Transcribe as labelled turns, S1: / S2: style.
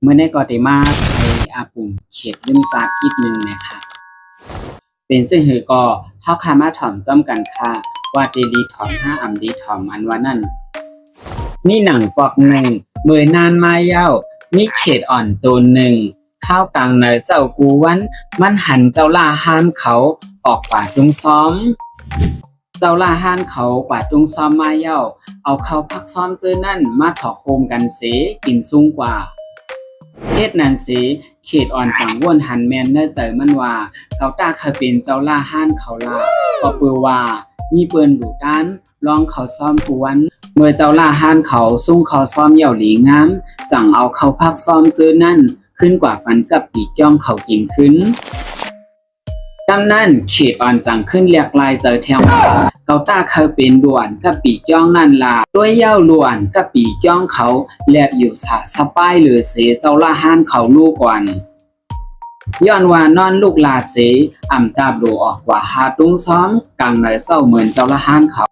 S1: เมื่อในกอติมาไทยอาปุ่มเข็ดลืมจากอีกหนึ่งนะคะเป็นซึ่งหือก็เท่าคามาถ่อมจ้ำกันค่ะว่าดีดีถ่อม5อำดีถ่อมอันว่านั่นมีหนังปอกหนึ่งมือนานมาเย้ามีเขตอ่อนตัวหนึ่งข้าวกลางเนยเจ้ากูวันมันหันเจ้าล่าห้านเขาออกป่าจุงซ้อมเจ้าล่าห้านเขาป่าจุงซ้อมมาเย้าเอาเขาพักซ้อมเจอนั่นมาถอกโฮมกันเสกินสูงกว่าเฮ็ดนั้นสิเขตอ่อนจังว่นหันแม่นเนเจอมันว่าเขาตาเคยเป็นเจ้าล่าห้านเขาล่าก็เปือว่ามีเปิ้นดูด้านลองเขาซ้อมกวนเมื่อเจ้าล่าห้านเขาซุ่งเขาซ้อมเหย่าหลีงามจังเอาเขาพักซ้อมซื้อนั่นขึ้นกว่าปันกับปีกย่องเขากินขึ้นกำนั่นเขตอ่อนจังขึ้นเรียกลายเจอแถวเกาต้าเคยเป็นด่วนกับปีกย่องนั่นล่ะด้วยเย้าล้วนกับปีกย่องเขาแลบอยู่สะป้ายหรือเสเจ้าล่าห้านเขาลูกกวนย้อนว่านอนลูกลาเสอ่ำจาบดูออกว่าหาตุ้งซ้อมกลางไหนเศร้าเหมือนเจ้าละห้านเขา